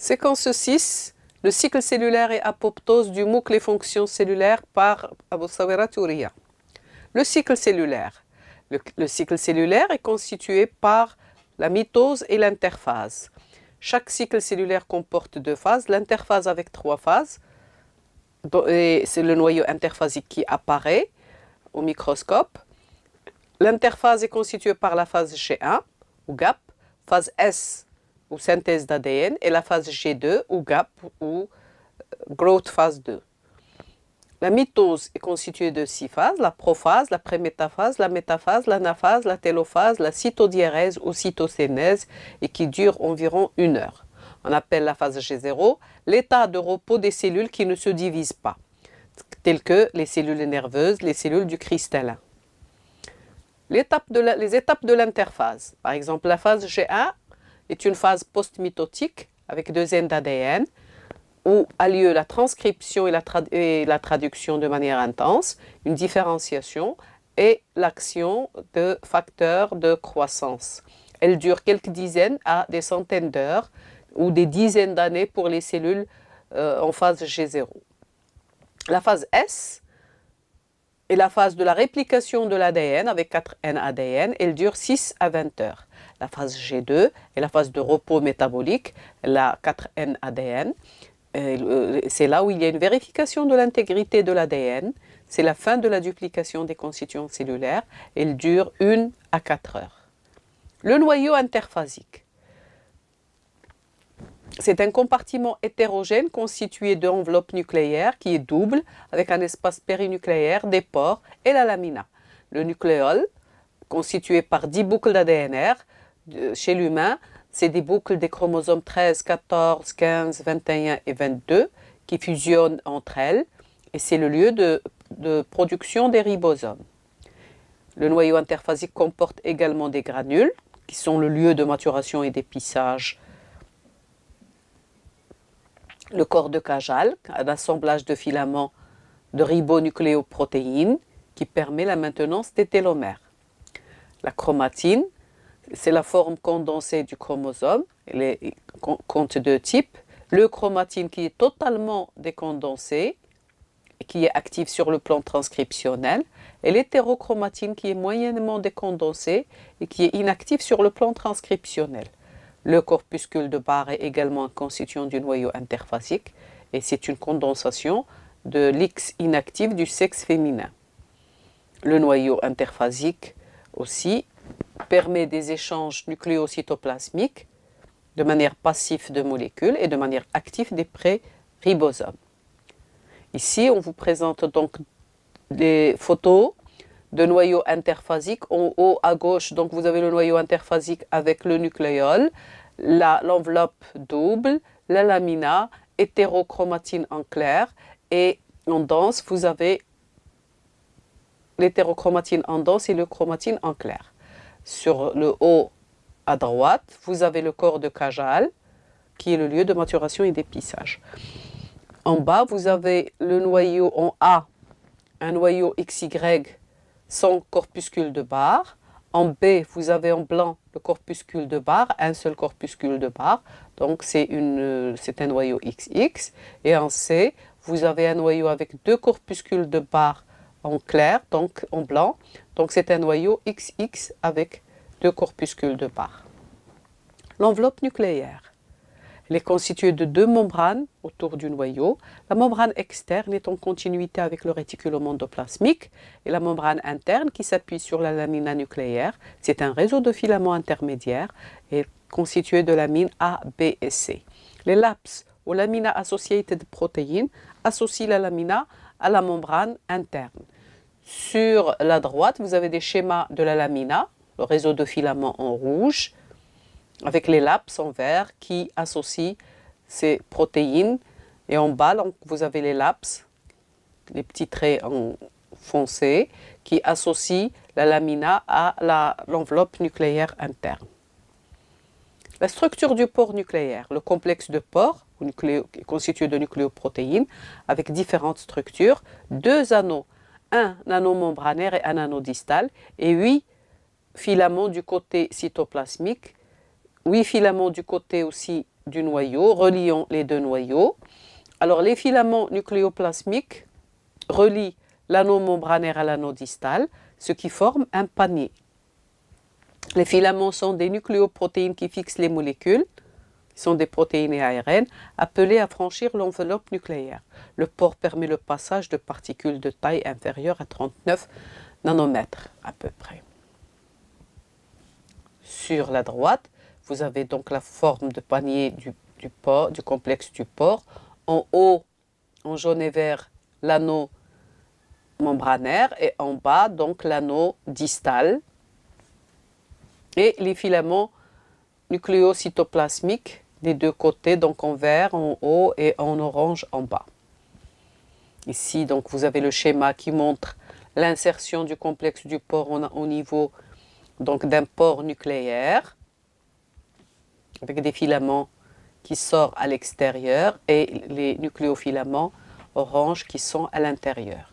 Séquence 6, le cycle cellulaire et apoptose du MOOC Les fonctions cellulaires par Abou Sawera Touria. Le cycle cellulaire. Le cycle cellulaire est constitué par la mitose et l'interphase. Chaque cycle cellulaire comporte deux phases, l'interphase avec trois phases, et c'est le noyau interphasique qui apparaît au microscope. L'interphase est constituée par la phase G1 ou GAP, phase S ou synthèse d'ADN et la phase G2 ou GAP ou growth phase 2. La mitose est constituée de 6 phases, la prophase, la prémétaphase, la métaphase, l'anaphase, la télophase, la cytodiérèse ou cytosénèse et qui dure environ 1 heure. On appelle la phase G0 l'état de repos des cellules qui ne se divisent pas, telles que les cellules nerveuses, les cellules du cristallin. Les étapes de l'interphase. Par exemple, la phase G1 est une phase post-mitotique avec 2 chaînes d'ADN où a lieu la transcription et la traduction de manière intense, une différenciation et l'action de facteurs de croissance. Elle dure quelques dizaines à des centaines d'heures ou des dizaines d'années pour les cellules en phase G0. La phase S est la phase de la réplication de l'ADN avec 4 N ADN. Elle dure 6 à 20 heures. La phase G2 est la phase de repos métabolique, elle a 4 N ADN. C'est là où il y a une vérification de l'intégrité de l'ADN. C'est la fin de la duplication des constituants cellulaires. Elle dure 1 à 4 heures. Le noyau interphasique. C'est un compartiment hétérogène constitué d'enveloppes nucléaires qui est double avec un espace périnucléaire, des pores et la lamina. Le nucléole, constitué par 10 boucles d'ADNR, chez l'humain, c'est des boucles des chromosomes 13, 14, 15, 21 et 22 qui fusionnent entre elles et c'est le lieu de production des ribosomes. Le noyau interphasique comporte également des granules qui sont le lieu de maturation et d'épissage. Le corps de Cajal, un assemblage de filaments de ribonucléoprotéines qui permet la maintenance des télomères. La chromatine, c'est la forme condensée du chromosome, elle compte 2 types. Le chromatine qui est totalement décondensé, et qui est active sur le plan transcriptionnel, et l'hétérochromatine qui est moyennement décondensée et qui est inactive sur le plan transcriptionnel. Le corpuscule de Barr est également un constituant du noyau interphasique et c'est une condensation de l'X inactive du sexe féminin. Le noyau interphasique aussi permet des échanges nucléocytoplasmiques de manière passive de molécules et de manière active des pré-ribosomes. Ici, on vous présente donc des photos de noyaux interphasiques. En haut à gauche, donc vous avez le noyau interphasique avec le nucléole, l'enveloppe double, la lamina, hétérochromatine en clair et en dense, vous avez l'hétérochromatine en dense et le chromatine en clair. Sur le haut à droite, vous avez le corps de Cajal, qui est le lieu de maturation et d'épissage. En bas, vous avez le noyau en A, un noyau XY sans corpuscule de Barr. En B, vous avez en blanc le corpuscule de Barr, un seul corpuscule de Barr, donc c'est un noyau XX. Et en C, vous avez un noyau avec 2 corpuscules de Barr en clair, donc en blanc. Donc c'est un noyau XX avec 2 corpuscules de Barr. L'enveloppe nucléaire. Elle est constituée de 2 membranes autour du noyau. La membrane externe est en continuité avec le réticulum endoplasmique et la membrane interne qui s'appuie sur la lamina nucléaire. C'est un réseau de filaments intermédiaires et constitué de lamines A, B et C. Les LAPS ou Lamina Associated Protein associent la lamina à la membrane interne. Sur la droite, vous avez des schémas de la lamina, le réseau de filaments en rouge, avec les LAPS en vert qui associent ces protéines. Et en bas, donc, vous avez les LAPS, les petits traits en foncé, qui associent la lamina à l'enveloppe nucléaire interne. La structure du pore nucléaire, le complexe de pores, constitué de nucléoprotéines, avec différentes structures, 2 anneaux, un anneau membranaire et un anneau distal, et 8 filaments du côté cytoplasmique, 8 filaments du côté aussi du noyau, reliant les deux noyaux. Alors les filaments nucléoplasmiques relient l'anneau membranaire à l'anneau distal, ce qui forme un panier. Les filaments sont des nucléoprotéines qui fixent les molécules, qui sont des protéines et ARN, appelées à franchir l'enveloppe nucléaire. Le pore permet le passage de particules de taille inférieure à 39 nanomètres à peu près. Sur la droite, vous avez donc la forme de panier du complexe du pore. En haut, en jaune et vert, l'anneau membranaire et en bas, donc l'anneau distal. Et les filaments nucléocytoplasmiques des deux côtés, donc en vert en haut et en orange en bas. Ici, donc, vous avez le schéma qui montre l'insertion du complexe du pore au niveau d'un pore nucléaire avec des filaments qui sortent à l'extérieur et les nucléofilaments orange qui sont à l'intérieur.